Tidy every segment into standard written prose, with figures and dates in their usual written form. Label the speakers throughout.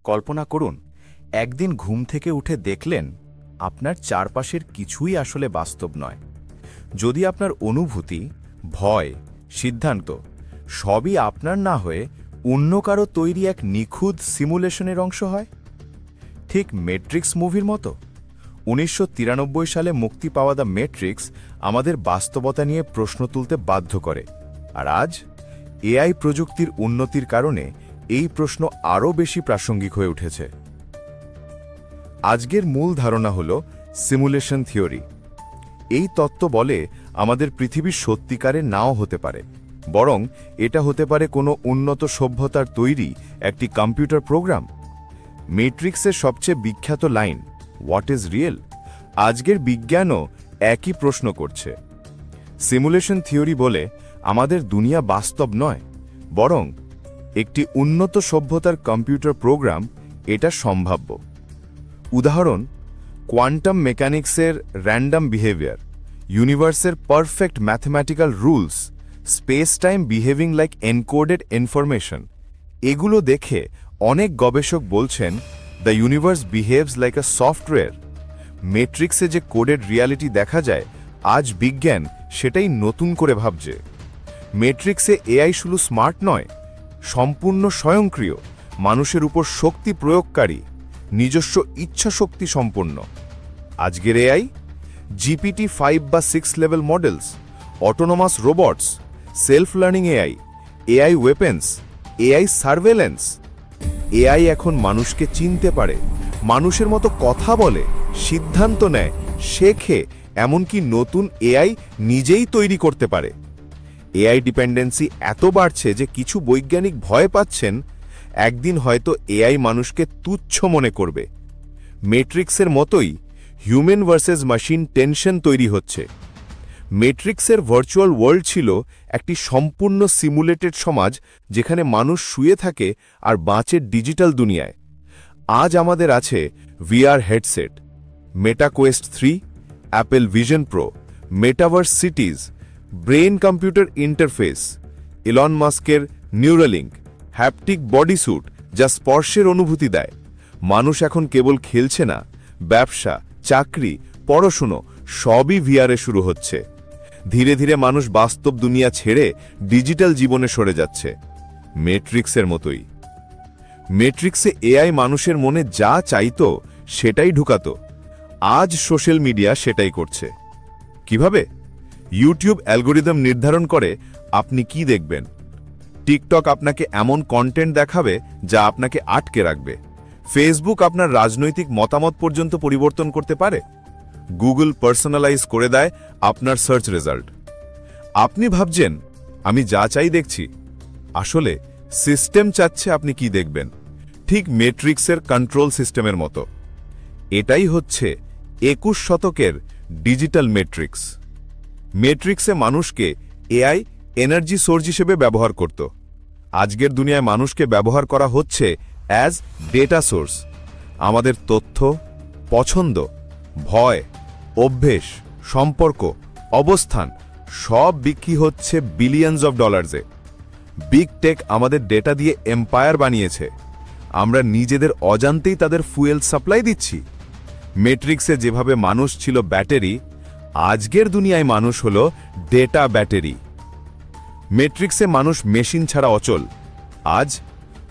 Speaker 1: কল্পনা করুন একদিন ঘুম থেকে উঠে দেখলেন আপনার চারপাশের কিছুই আসলে বাস্তব নয়। যদি আপনার অনুভূতি, ভয়, সিদ্ধান্ত সবই আপনার না হয়ে অন্য কারো তৈরি এক নিখুঁত সিমুলেশনের অংশ হয়, ঠিক ম্যাট্রিক্স মুভির মতো। 1993 সালে মুক্তি পাওয়া দ্য ম্যাট্রিক্স আমাদের বাস্তবতা নিয়ে প্রশ্ন তুলতে বাধ্য করে, আর আজ এআই প্রযুক্তির উন্নতির কারণে এই প্রশ্ন আরও বেশি প্রাসঙ্গিক হয়ে উঠেছে। আজকের মূল ধারণা হল সিমুলেশন থিওরি। এই তত্ত্ব বলে আমাদের পৃথিবী সত্যিকারে নাও হতে পারে, বরং এটা হতে পারে কোনো উন্নত সভ্যতার তৈরি একটি কম্পিউটার প্রোগ্রাম। ম্যাট্রিক্সের সবচেয়ে বিখ্যাত লাইন, হোয়াট ইজ রিয়েল, আজকের বিজ্ঞানও একই প্রশ্ন করছে। সিমুলেশন থিওরি বলে আমাদের দুনিয়া বাস্তব নয়, বরং একটি উন্নত সভ্যতার কম্পিউটার প্রোগ্রাম, এটা সম্ভাব্য। উদাহরণ, কোয়ান্টাম মেকানিক্সের র্যান্ডম বিহেভিয়ার, ইউনিভার্সের perfect mathematical rules, space time behaving like encoded information. এগুলো দেখে অনেক গবেষক বলছেন the universe behaves like a software. ম্যাট্রিক্সে যে কোডেড রিয়ালিটি দেখা যায়, আজ বিজ্ঞান সেটাই নতুন করে ভাবছে। ম্যাট্রিক্সে এআই শুধু স্মার্ট নয়, সম্পূর্ণ স্বয়ংক্রিয়, মানুষের উপর শক্তি প্রয়োগকারী, নিজস্ব ইচ্ছাশক্তি সম্পন্ন। আজকের এআই, GPT-5 বা 6 level models, autonomous robots, self learning AI, AI weapons, AI surveillance. AI এখন মানুষকে চিনতে পারে, মানুষের মতো কথা বলে, সিদ্ধান্ত নেয়, শেখে, এমনকি নতুন এআই নিজেই তৈরি করতে পারে। এআই ডিপেন্ডেন্সি এত বাড়ছে যে কিছু বৈজ্ঞানিক ভয় পাচ্ছেন একদিন হয়তো এআই মানুষকে তুচ্ছ মনে করবে। ম্যাট্রিক্সের মতোই হিউম্যান ভার্সেস মেশিন টেনশন তৈরি হচ্ছে। ম্যাট্রিক্সের ভার্চুয়াল ওয়ার্ল্ড ছিল একটি সম্পূর্ণ সিমুলেটেড সমাজ, যেখানে মানুষ শুয়ে থাকে আর বাঁচে ডিজিটাল দুনিয়ায়। আজ আমাদের আছে VR headset, Meta Quest 3, Apple Vision Pro, metaverse cities, brain computer interface, Elon মাস্কের নিউরালিঙ্ক, হ্যাপটিক বডি স্যুট যা স্পর্শের অনুভূতি দেয়। মানুষ এখন কেবল খেলছে না, ব্যবসা, চাকরি, পড়াশুনো সবই ভিআরে শুরু হচ্ছে। ধীরে ধীরে মানুষ বাস্তব দুনিয়া ছেড়ে ডিজিটাল জীবনে সরে যাচ্ছে, ম্যাট্রিক্সের মতোই। ম্যাট্রিক্সে এআই মানুষের মনে যা চাইতো সেটাই ঢুকাতো। আজ সোশ্যাল মিডিয়া সেটাই করছে। কিভাবে? ইউটিউব অ্যালগোরিদম নির্ধারণ করে আপনি কি দেখবেন। টিকটক আপনাকে এমন কন্টেন্ট দেখাবে যা আপনাকে আটকে রাখবে। ফেসবুক আপনার রাজনৈতিক মতামত পর্যন্ত পরিবর্তন করতে পারে। গুগল পার্সোনালাইজ করে দেয় আপনার সার্চ রেজাল্ট। আপনি ভাবছেন আমি যা চাই দেখছি, আসলে সিস্টেম চাচ্ছে আপনি কি দেখবেন, ঠিক ম্যাট্রিক্সের কন্ট্রোল সিস্টেমের মতো। এটাই হচ্ছে 21 শতকের ডিজিটাল ম্যাট্রিক্স। ম্যাট্রিক্সে মানুষকে এআই এনার্জি সোর্স হিসেবে ব্যবহার করত। আজকের দুনিয়ায় মানুষকে ব্যবহার করা হচ্ছে অ্যাজ ডেটা সোর্স। আমাদের তথ্য, পছন্দ, ভয়, অভ্যেস, সম্পর্ক, অবস্থান সব বিক্রি হচ্ছে বিলিয়নস অফ ডলার্সে। বিগ টেক আমাদের ডেটা দিয়ে এম্পায়ার বানিয়েছে। আমরা নিজেদের অজান্তেই তাদের ফুয়েল সাপ্লাই দিচ্ছি। ম্যাট্রিক্সে যেভাবে মানুষ ছিল ব্যাটারি, আজকের দুনিয়ায় মানুষ হলো ডেটা ব্যাটারি। ম্যাট্রিক্সে মানুষ মেশিন ছাড়া অচল। আজ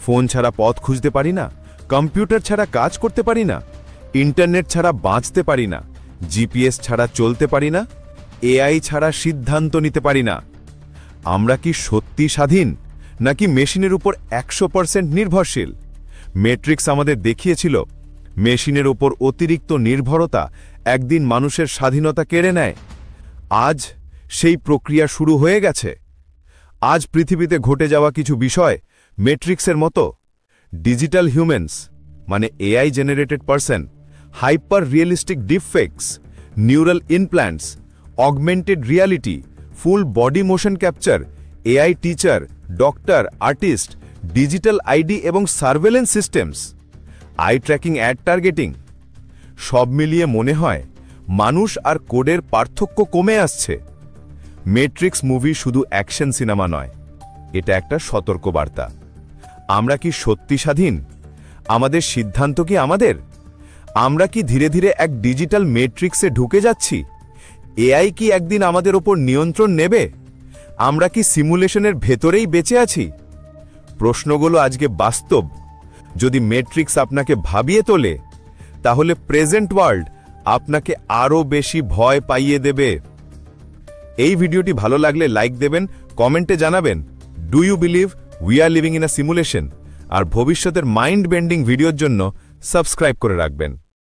Speaker 1: ফোন ছাড়া পথ খুঁজতে পারি না, কম্পিউটার ছাড়া কাজ করতে পারি না, ইন্টারনেট ছাড়া বাঁচতে পারি না, জিপিএস ছাড়া চলতে পারি না, এআই ছাড়া সিদ্ধান্ত নিতে পারি না। আমরা কি সত্যি স্বাধীন, নাকি মেশিনের উপর 100% নির্ভরশীল? ম্যাট্রিক্স আমাদের দেখিয়েছিল মেশিনের উপর অতিরিক্ত নির্ভরতা একদিন মানুষের স্বাধীনতা কেড়ে নেয়। আজ সেই প্রক্রিয়া শুরু হয়ে গেছে। আজ পৃথিবীতে ঘটে যাওয়া কিছু বিষয় ম্যাট্রিক্সের মতো। ডিজিটাল হিউম্যানস মানে AI generated person, hyper realistic deepfakes, neural implants, augmented reality, full body motion capture, AI teacher, doctor, artist, digital ID এবং surveillance systems, eye tracking, ad targeting. সব মিলিয়ে মনে হয় মানুষ আর কোডের পার্থক্য কমে আসছে। ম্যাট্রিক্স মুভি শুধু অ্যাকশন সিনেমা নয়, এটা একটা সতর্কবার্তা। আমরা কি সত্যি স্বাধীন? আমাদের সিদ্ধান্ত কি আমাদের? আমরা কি ধীরে ধীরে এক ডিজিটাল ম্যাট্রিক্সে ঢুকে যাচ্ছি? এআই কি একদিন আমাদের ওপর নিয়ন্ত্রণ নেবে? আমরা কি সিমুলেশনের ভেতরেই বেঁচে আছি? প্রশ্নগুলো আজকে বাস্তব। যদি ম্যাট্রিক্স আপনাকে ভাবিয়ে তোলে, তাহলে প্রেজেন্ট ওয়ার্ল্ড আপনাকে আরও বেশি ভয় পাইয়ে দেবে। এই ভিডিওটি ভালো লাগলে লাইক দেবেন, কমেন্টে জানাবেন, do you believe we are living in a simulation? আর ভবিষ্যতের মাইন্ড বেন্ডিং ভিডিওর জন্য সাবস্ক্রাইব করে রাখবেন।